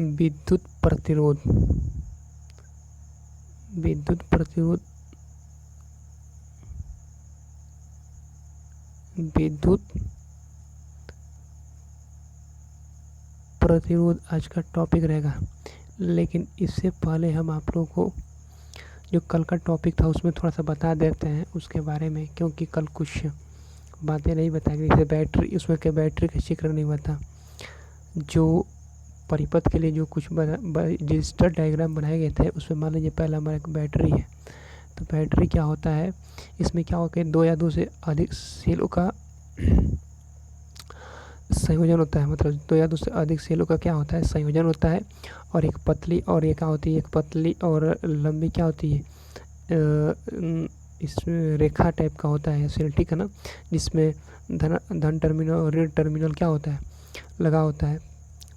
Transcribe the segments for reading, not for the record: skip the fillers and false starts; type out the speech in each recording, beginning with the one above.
विद्युत प्रतिरोध। विद्युत प्रतिरोध विद्युत प्रतिरोध आज का टॉपिक रहेगा। लेकिन इससे पहले हम आप लोगों को जो कल का टॉपिक था उसमें थोड़ा सा बता देते हैं उसके बारे में, क्योंकि कल कुछ बातें नहीं बताई गई। जैसे बैटरी, उसमें क्या बैटरी का जिक्र नहीं हुआ था। जो परिपथ के लिए जो कुछ डिजिटल डायग्राम बनाए गए थे उसमें मान लीजिए पहला हमारा एक बैटरी है। तो बैटरी क्या होता है, इसमें क्या होता है, दो या दो से अधिक सेलों का संयोजन होता है। मतलब दो या दो से अधिक सेलों का क्या होता है, संयोजन होता है। और एक पतली और एक क्या होती है, एक पतली और लंबी क्या होती है, इसमें रेखा टाइप का होता है सेल, ठीक है ना, जिसमें धन टर्मिनल और ऋण टर्मिनल क्या होता है, लगा होता है।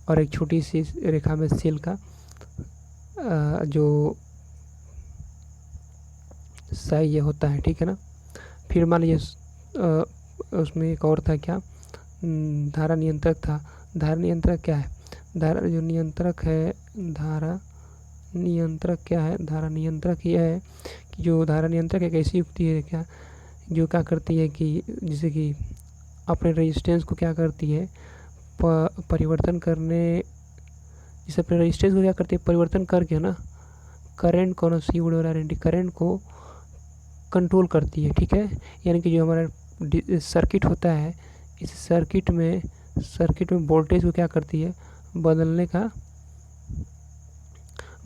और एक छोटी सी रेखा में सेल का जो साइज होता है, ठीक है ना। फिर मान लीजिए उसमें एक और था क्या, धारा नियंत्रक था। धारा नियंत्रक क्या है, धारा जो नियंत्रक है, धारा नियंत्रक क्या है, धारा नियंत्रक यह है कि जो धारा नियंत्रक एक ऐसी युक्ति है क्या, जो क्या करती है कि जैसे कि अपने रेजिस्टेंस को क्या करती है, परिवर्तन करने, जैसे अपने रेजिस्टेंस को क्या करती है, परिवर्तन करके ना करंट को, करंट को कंट्रोल करती है, ठीक है। यानी कि जो हमारा सर्किट होता है, इस सर्किट में वोल्टेज को क्या करती है, बदलने का,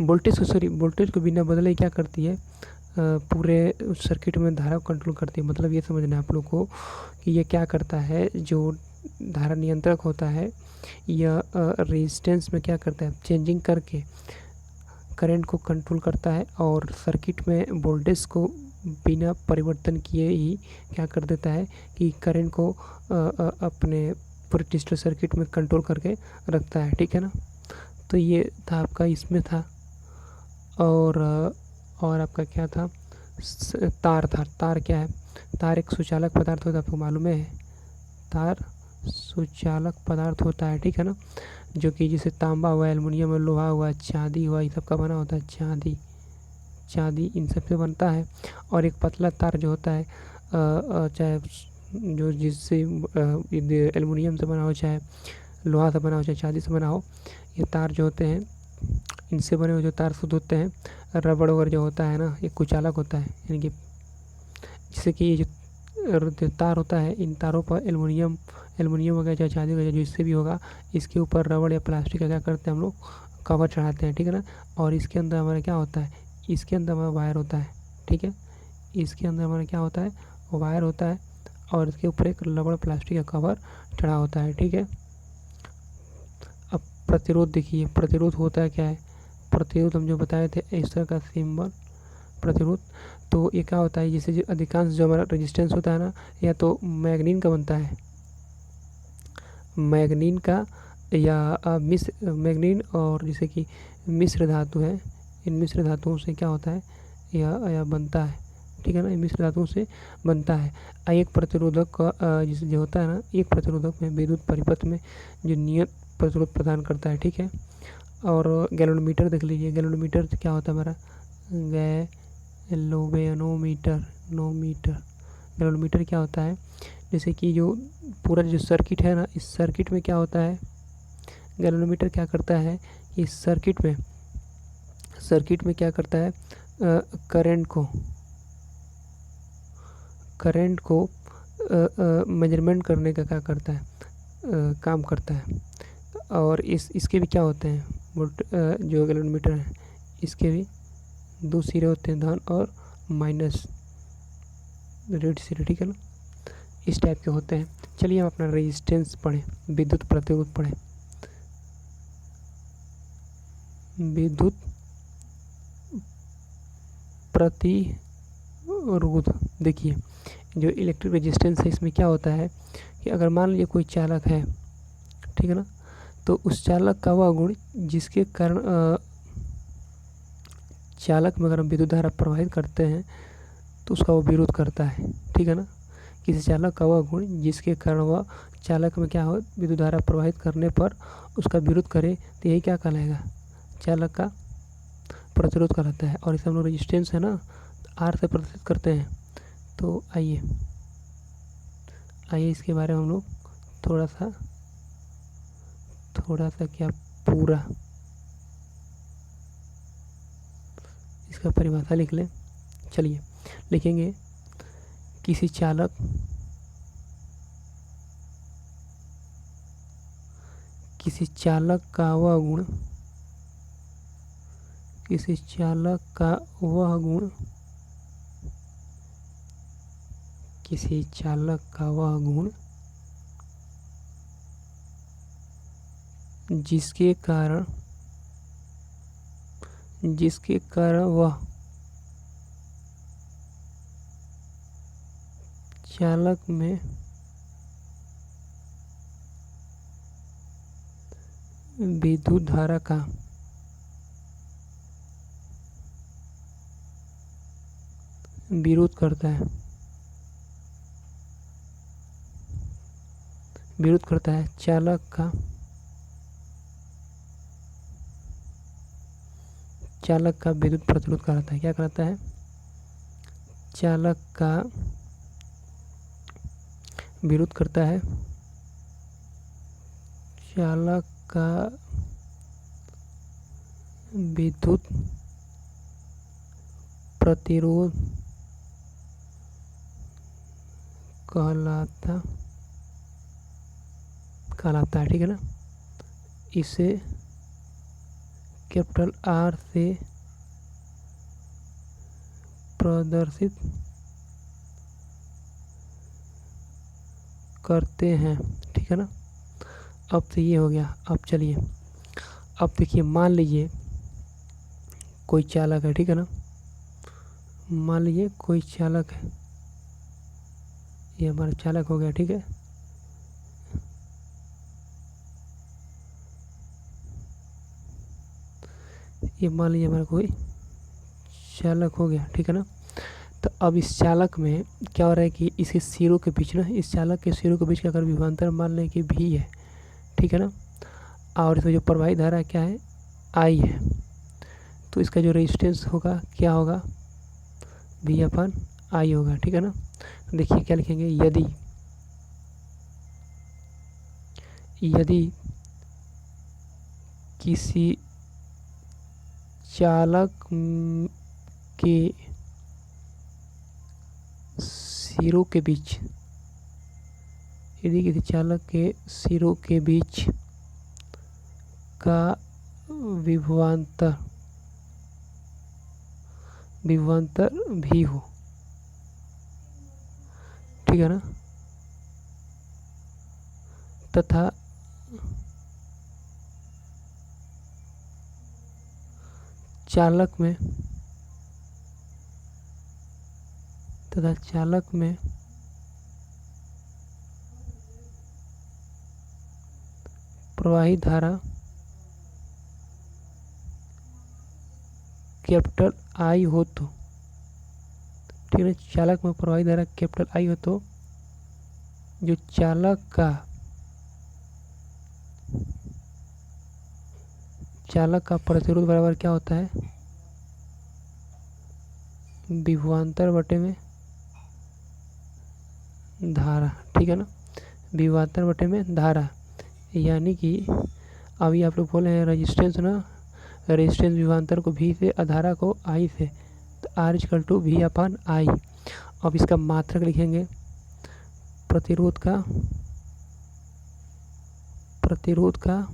वोल्टेज को बिना बदले क्या करती है, पूरे सर्किट में धारा को कंट्रोल करती है। मतलब ये समझना है आप लोग को कि ये क्या करता है, जो धारा नियंत्रक होता है यह रेजिस्टेंस में क्या करता है, चेंजिंग करके करंट को कंट्रोल करता है और सर्किट में वोल्टेज को बिना परिवर्तन किए ही क्या कर देता है कि करंट को अपने पूरे डिजिटल सर्किट में कंट्रोल करके रखता है, ठीक है ना। तो ये था आपका, इसमें था। और आपका क्या था, तार था। तार क्या है, तार एक सुचालक पदार्थ होता है, आपको मालूम है। तार सुचालक पदार्थ होता है, ठीक है ना, जो कि जैसे तांबा हुआ, एल्युमिनियम हुआ, लोहा हुआ, चांदी हुआ, ये सब का बना होता है। चांदी इन सब से बनता है। और एक पतला तार जो होता है, चाहे जो जिससे एल्युमिनियम से बना हो, चाहे लोहा से बना हो, चाहे चांदी से बना हो, ये तार जो होते हैं, इनसे बने हुए जो तार शुद्ध होते हैं। रबड़ वगैरह जो होता है ना, ये कुचालक होता है। यानी कि जैसे कि ये जो तार होता है, इन तारों पर एल्युमिनियम वगैरह, चाहे चांदी वगैरह, जिससे भी होगा, इसके ऊपर रबड़ या प्लास्टिक का क्या करते हैं हम लोग, कवर चढ़ाते हैं, ठीक है ना। और इसके अंदर हमारा क्या होता है, इसके अंदर हमारा वायर होता है, ठीक है। इसके अंदर हमारा क्या होता है, वायर होता है और इसके ऊपर एक रबड़ प्लास्टिक का कवर चढ़ा होता है, ठीक है। अब प्रतिरोध देखिए, प्रतिरोध होता है क्या है, प्रतिरोध हम जो बताए थे इस तरह का सिंबल, प्रतिरोध। तो ये क्या होता है, जैसे जो अधिकांश जो हमारा रेजिस्टेंस होता है ना, या तो मैग्नीन का बनता है, मैग्नीन का, या मैग्नीन और जैसे कि मिश्र धातु है, इन मिश्र धातुओं से क्या होता है, यह बनता है, ठीक है ना, इन मिश्र धातुओं से बनता है। एक प्रतिरोधक का जैसे जो होता है ना, एक प्रतिरोधक में विद्युत परिपथ में जो नियत प्रतिरोध प्रदान करता है, ठीक है। और गैल्वेनोमीटर देख लीजिए, गैल्वेनोमीटर क्या होता है हमारा, गैल्वेनोमीटर क्या होता है, जैसे कि जो पूरा जो सर्किट है ना, इस सर्किट में क्या होता है, गैल्वेनोमीटर क्या करता है, इस सर्किट में क्या करता है, करंट को मेजरमेंट करने का क्या करता है, काम करता है। और इसके भी क्या होते हैं, जो गैल्वेनोमीटर है, इसके भी दो सिरे होते हैं, धन और माइनस, रेड सिरे, ठीक है ना, इस टाइप के होते हैं। चलिए हम अपना रेजिस्टेंस पढ़ें, विद्युत प्रतिरोध पढ़ें। विद्युत प्रतिरोध देखिए, जो इलेक्ट्रिक रेजिस्टेंस है, इसमें क्या होता है कि अगर मान लीजिए कोई चालक है, ठीक है ना, तो उस चालक का वह गुण जिसके कारण चालक में अगर हम विद्युत धारा प्रवाहित करते हैं तो उसका वो विरोध करता है, ठीक है ना। किसी चालक का वह गुण जिसके कारण वह चालक में क्या हो, विद्युत धारा प्रवाहित करने पर उसका विरोध करे तो यही क्या कहलाएगा, चालक का प्रतिरोध कहलाता है। और इसे हम लोग रेजिस्टेंस है ना आर से प्रदर्शित करते हैं। तो आइए इसके बारे में हम लोग थोड़ा सा क्या पूरा इसका परिभाषा लिख लें। चलिए लिखेंगे, किसी चालक का वह गुण, किसी चालक का वह गुण जिसके कारण वह चालक में विद्युत धारा का विरोध करता है, चालक का विद्युत प्रतिरोध कराता है। क्या कराता है, चालक का विरोध करता है, चालक का विद्युत प्रतिरोध कहलाता है, ठीक है ना। इसे कैपिटल आर से प्रदर्शित करते हैं, ठीक है ना। अब तो ये हो गया। अब चलिए, अब देखिए, मान लीजिए कोई चालक है, ठीक है ना, मान लीजिए कोई चालक है, ये हमारा चालक हो गया, ठीक है। ये मान लीजिए हमारा कोई चालक हो गया, ठीक है ना। तो अब इस चालक में क्या हो रहा है कि इसके सिरों के बीच ना, इस चालक के सिरों के बीच का अगर विभवांतर मान लें कि भी है, ठीक है ना, और इसमें जो प्रवाहित धारा क्या है, आई है, तो इसका जो रेजिस्टेंस होगा क्या होगा, भी अपन आई होगा, ठीक है ना। देखिए क्या लिखेंगे, यदि किसी चालक के सिरों के बीच, यदि किसी चालक के सिरों के बीच का विभवांतर भी हो, ठीक है ना, तथा चालक में प्रवाहित धारा कैपिटल आई हो तो, ठीक है, चालक में प्रवाहित धारा कैपिटल आई हो तो जो चालक का प्रतिरोध बराबर क्या होता है, विभवांतर बटे में धारा, ठीक है ना, विभवांतर बटे में धारा। यानी कि अभी आप लोग बोले हैं रेजिस्टेंस ना, रेजिस्टेंस विभवांतर को भी से, धारा को आई से, तो आर इक्वल टू भी अपन आई। अब इसका मात्रक लिखेंगे, प्रतिरोध का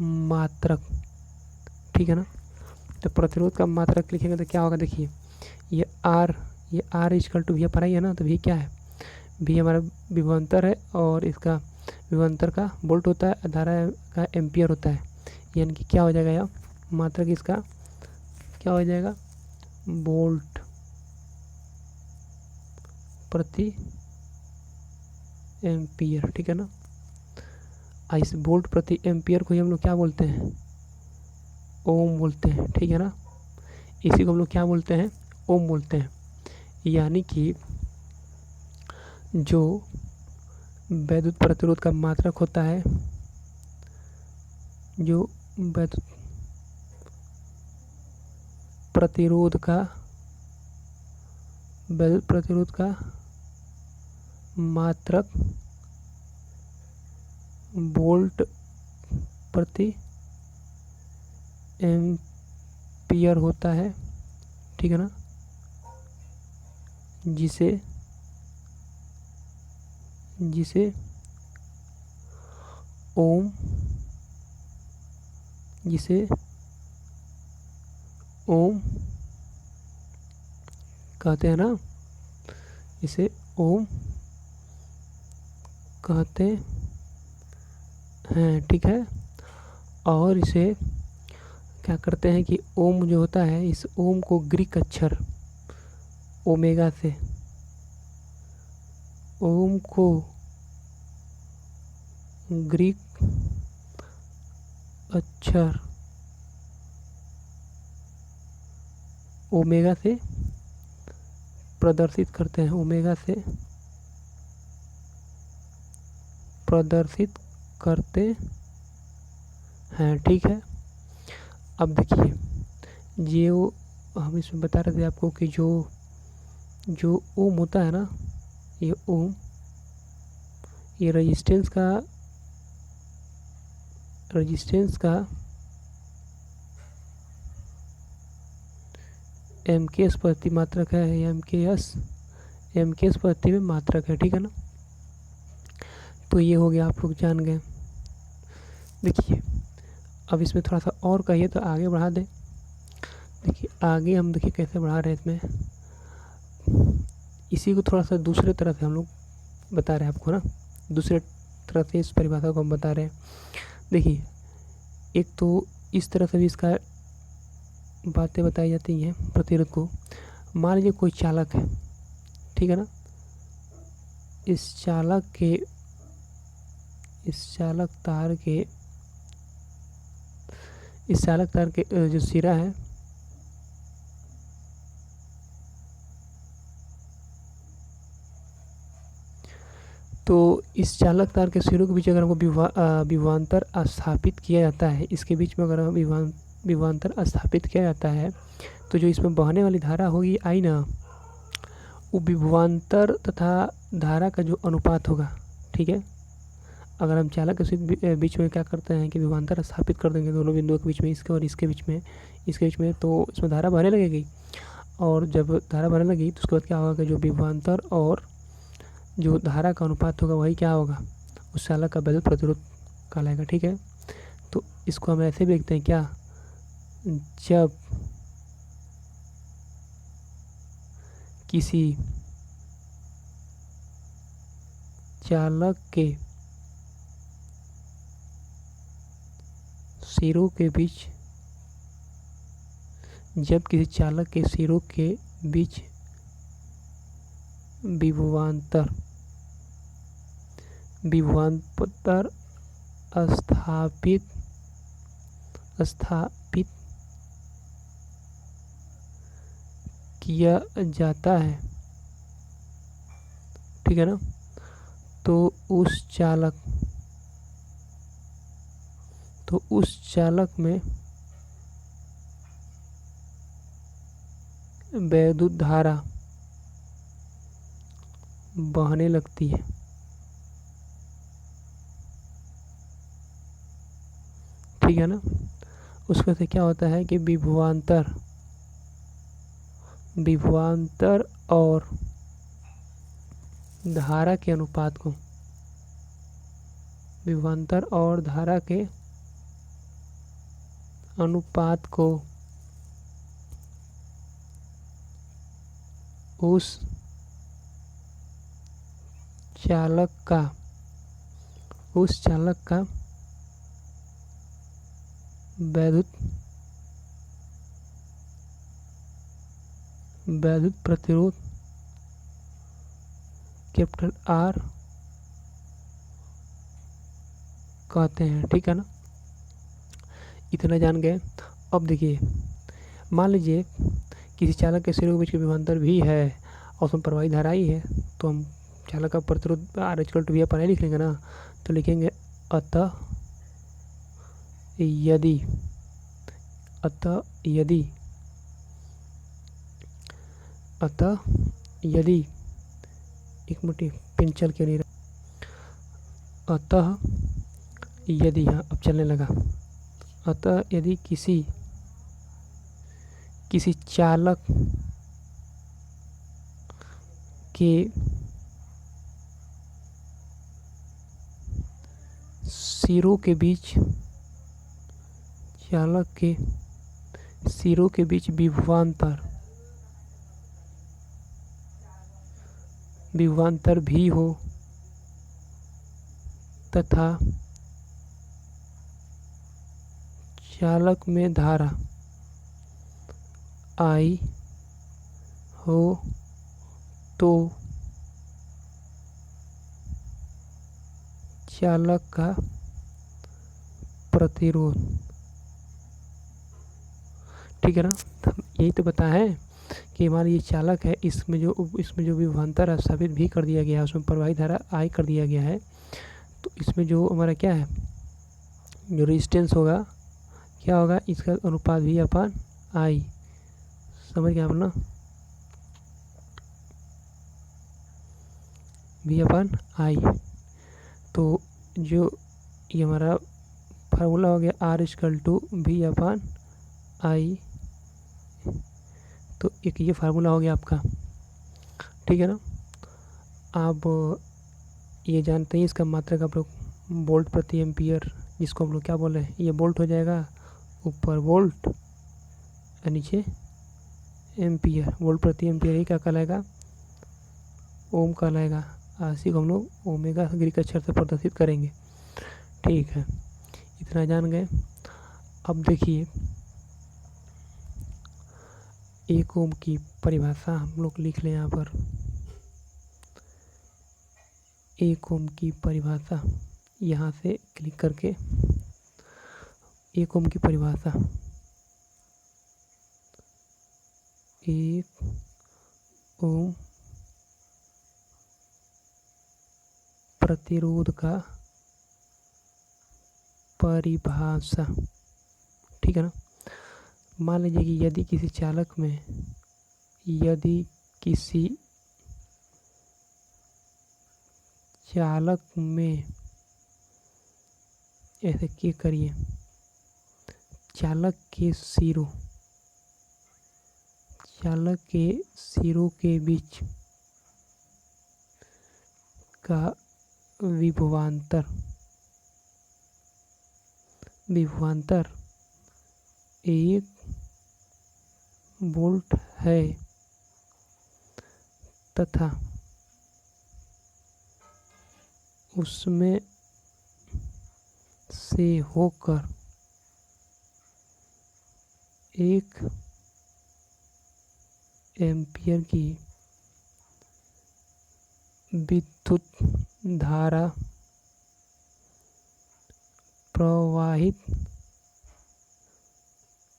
मात्रक, ठीक है ना। तो प्रतिरोध का मात्रक लिखेंगे तो क्या होगा, देखिए ये आर इक्वल टू भी अपन आई है ना, तो भी क्या है, भी हमारा विभवांतर है और इसका विभवांतर का वोल्ट होता है, धारा का एम्पियर होता है। यानी कि क्या हो जाएगा, यह मात्रक इसका क्या हो जाएगा, वोल्ट प्रति एम्पियर, ठीक है ना। इस वोल्ट प्रति एम्पियर को ही हम लोग क्या बोलते हैं, ओम बोलते हैं, ठीक है ना। इसी को हम लोग क्या बोलते हैं, ओम बोलते हैं। यानी कि जो वैद्युत प्रतिरोध का मात्रक होता है, जो वैद्युत प्रतिरोध का मात्रक वोल्ट प्रति एम्पियर होता है, ठीक है ना, जिसे ओम कहते हैं ना, इसे ओम कहते हैं, ठीक है। और इसे क्या करते हैं कि ओम जो होता है, इस ओम को ग्रीक अक्षर ओमेगा से, ओम को ग्रीक अक्षर ओमेगा से प्रदर्शित करते हैं, ओमेगा से प्रदर्शित करते हैं, ठीक है। अब देखिए, जो हम इसमें बता रहे थे आपको कि जो ओम होता है ना, ये ओम, ये रेजिस्टेंस का एम के एस प्रति मात्रक है, एम के एस प्रति में मात्रक है, ठीक है ना। तो ये हो गया, आप लोग जान गए। देखिए अब इसमें थोड़ा सा और कहिए तो आगे बढ़ा दें। देखिए आगे हम देखिए कैसे बढ़ा रहे हैं इसमें, इसी को थोड़ा सा दूसरे तरह से हम लोग बता रहे हैं आपको ना, दूसरे तरह से इस परिभाषा को हम बता रहे हैं। देखिए एक तो इस तरह से भी इसका बातें बताई जाती हैं प्रतिरोध को। मान लीजिए कोई चालक है, ठीक है ना, इस चालक तार के जो सिरा है, तो इस चालक तार के सिरों के बीच अगर हमको विभवांतर स्थापित किया जाता है, इसके बीच में अगर विभवांतर स्थापित किया जाता है, तो जो इसमें बहने वाली धारा होगी आई ना, वो विभवांतर तथा धारा का जो अनुपात होगा, ठीक है। अगर हम चालक के बीच में क्या करते हैं कि विभवांतर स्थापित कर देंगे दोनों बिंदुओं के बीच में, इसके और इसके बीच में, तो इसमें धारा बहने लगेगी। और जब धारा बहने लगी तो उसके बाद क्या होगा कि जो विभवांतर और जो धारा का अनुपात होगा वही क्या होगा, उस चालक का वैद्युत प्रतिरोध कहलाएगा, ठीक है। तो इसको हम ऐसे भी देखते हैं क्या, जब किसी चालक के सिरों के बीच विभवांतर स्थापित किया जाता है, ठीक है ना, तो उस चालक में वैद्युत धारा बहने लगती है, ठीक है ना। उसमें से क्या होता है कि विभवांतर और धारा के अनुपात को, विभवांतर और धारा के अनुपात को उस चालक का वैद्युत प्रतिरोध कैपिटल R कहते हैं, ठीक है ना। इतना जान गए। अब देखिए, मान लीजिए किसी चालक के सिरों के बीच के विभवांतर भी है और उसमें प्रवाही धारा ही है, तो हम चालक का प्रतिरोध आर इक्वल टू वी अपन लिख लेंगे ना, तो लिखेंगे अतः यदि एक मिनट पेन चल क्यों नहीं रहा। अतः यदि, हाँ अब चलने लगा। अतः यदि किसी चालक के सिरों के बीच विभवांतर भी हो तथा चालक में धारा आई हो तो चालक का प्रतिरोध, ठीक है ना। यही तो बताया है कि हमारा ये चालक है, इसमें जो विभवांतर है साबित भी कर दिया गया है, उसमें प्रवाही धारा आई कर दिया गया है। तो इसमें जो हमारा क्या है, जो रेजिस्टेंस होगा क्या होगा, इसका अनुपात भी अपन आई, समझ गया आप ना, भी अपन आई। तो जो ये हमारा फार्मूला हो गया आर इक्वल टू भी अपन आई, तो एक ये फार्मूला हो गया आपका, ठीक है ना। आप ये जानते हैं इसका मात्रक आप लोग वोल्ट प्रति एम्पियर, जिसको हम लोग क्या बोल रहे हैं, ये वोल्ट हो जाएगा, ऊपर वोल्ट और नीचे एम्पियर। वोल्ट प्रति एम्पियर ही क्या कहलाएगा, ओम कहलाएगा। इसी को हम लोग ओमेगा ग्रीक अक्षर से प्रदर्शित करेंगे, ठीक है। इतना जान गए। अब देखिए 1 ओम की परिभाषा हम लोग लिख लें यहाँ पर। 1 ओम की परिभाषा यहाँ से क्लिक करके 1 ओम की परिभाषा, 1 ओम प्रतिरोध का परिभाषा, ठीक है ना। मान लीजिए कि यदि किसी चालक में ऐसे क्या करिए, चालक के सिरों के बीच का विभवांतर 1 वोल्ट है तथा उसमें से होकर 1 एम्पियर की विद्युत धारा प्रवाहित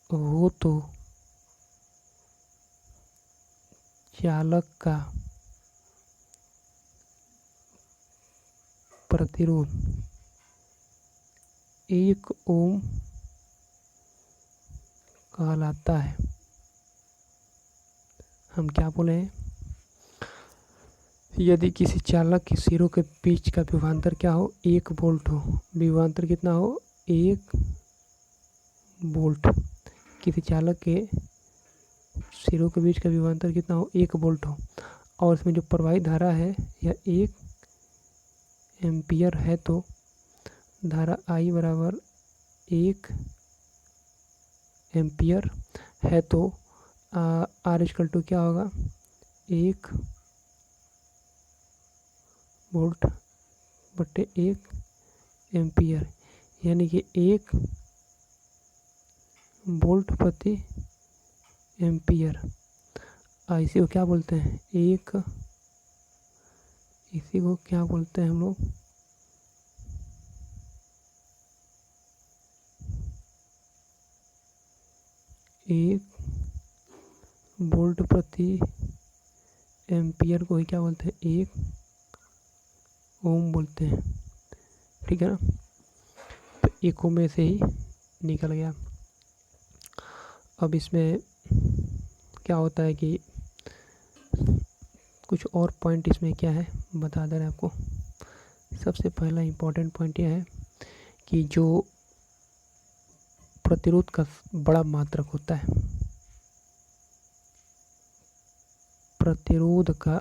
हो तो चालक का प्रतिरोध 1 ओम कहलाता है। हम क्या बोले हैं, यदि किसी चालक के सिरों के बीच का विभवांतर क्या हो, 1 वोल्ट हो, विभवांतर कितना हो, 1 वोल्ट। किसी चालक के सिरों के बीच का विभवांतर कितना हो, 1 वोल्ट हो, और इसमें जो प्रवाहित धारा है यह 1 एम्पियर है, तो धारा आई बराबर 1 एम्पियर है, तो आर इक्वल टू क्या होगा, 1 वोल्ट बटे 1 एम्पियर, यानी कि 1 वोल्ट प्रति एम्पियर। इसी को क्या बोलते हैं, इसी को क्या बोलते हैं हम लोग, एक वोल्ट प्रति एम्पियर को ही क्या बोलते हैं, 1 ओम बोलते हैं, ठीक है ना। तो एक ओम में से ही निकल गया। अब इसमें क्या होता है कि कुछ और पॉइंट इसमें क्या है बता दे रहे हैं आपको। सबसे पहला इम्पोर्टेंट पॉइंट यह है कि जो प्रतिरोध का बड़ा मात्रक होता है, प्रतिरोध का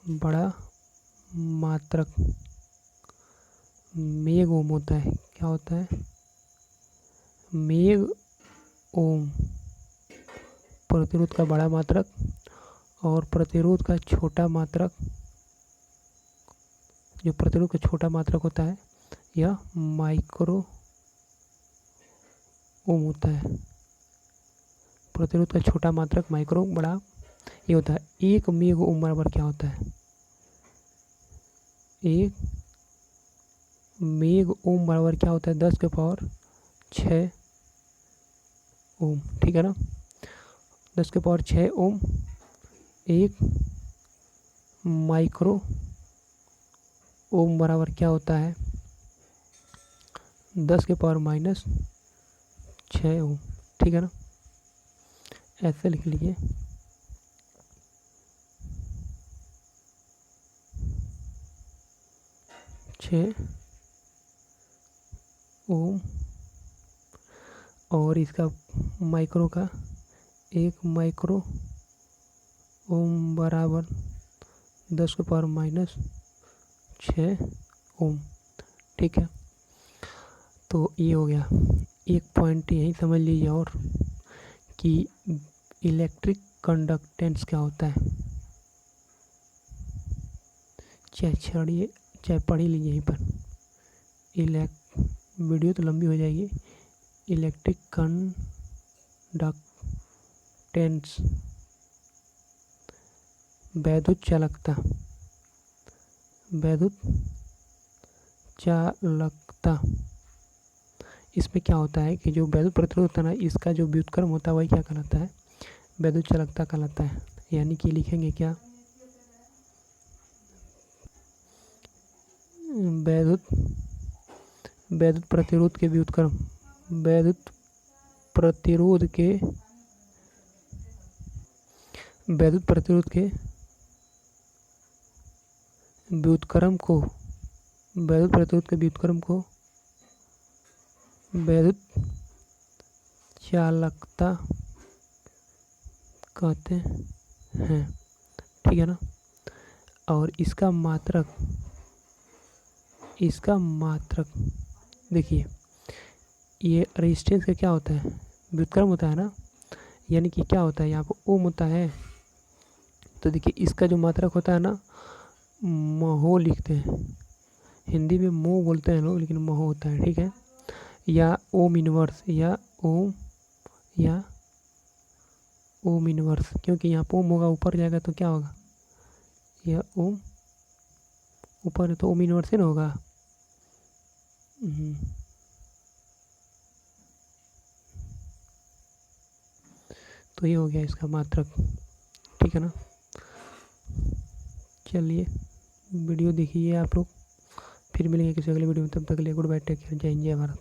बड़ा मात्रक मेग ओम होता है। क्या होता है? मेग ओम प्रतिरोध का बड़ा मात्रक, और प्रतिरोध का छोटा मात्रक, जो प्रतिरोध का छोटा मात्रक होता है यह माइक्रो ओम होता है। प्रतिरोध का छोटा मात्रक माइक्रो, बड़ा ये होता है। एक मेग ओम बराबर क्या होता है? एक मेग ओम बराबर क्या होता है? 10 के पावर 6 ओम, ठीक है ना। 10 के पावर 6 ओम। एक माइक्रो ओम बराबर क्या होता है? 10 के पावर माइनस 6 ओम, ठीक है ना। ऐसे लिख लीजिए। ओम, और इसका माइक्रो का 1 माइक्रो ओम बराबर 10 के पावर माइनस 6 ओम, ठीक है। तो ये हो गया। एक पॉइंट यही समझ लीजिए और कि इलेक्ट्रिक कंडक्टेंस क्या होता है। चाहे पढ़ ही लीजिए यहीं पर। वीडियो तो लंबी हो जाएगी। इलेक्ट्रिक कंडक्टेंस, वैद्युत चालकता, वैद्युत चालकता। इसमें क्या होता है कि जो वैद्युत प्रतिरोध होता है ना, इसका जो व्युत्क्रम होता है वही क्या कहलाता है? वैद्युत चालकता कहलाता है। यानी कि लिखेंगे क्या? वैद्युत प्रतिरोध के व्युत्क्रम, वैद्युत प्रतिरोध के व्युत्क्रम को, वैद्युत प्रतिरोध के व्युत्क्रम को वैद्युत चालकता कहते हैं, ठीक है ना। और इसका मात्रक देखिए, ये रेजिस्टेंस का क्या होता है? व्युत्क्रम होता है ना। यानी कि क्या होता है, यहाँ पर ओम होता है। तो देखिए इसका जो मात्रक होता है ना, महो लिखते हैं। हिंदी में मो बोलते हैं लोग, लेकिन महो होता है, ठीक है। या ओम इनवर्स, या ओम इनवर्स, क्योंकि यहाँ पर ओम होगा ऊपर जाएगा तो क्या होगा? यह ओम ऊपर है तो ओम इनवर्स ही ना होगा। तो ये हो गया इसका मात्रक, ठीक है ना। चलिए वीडियो देखिए आप लोग, फिर मिलेंगे किसी अगले वीडियो में। तब तक के लिए गुड बाय, टेक केयर, जय हिंद, जय भारत।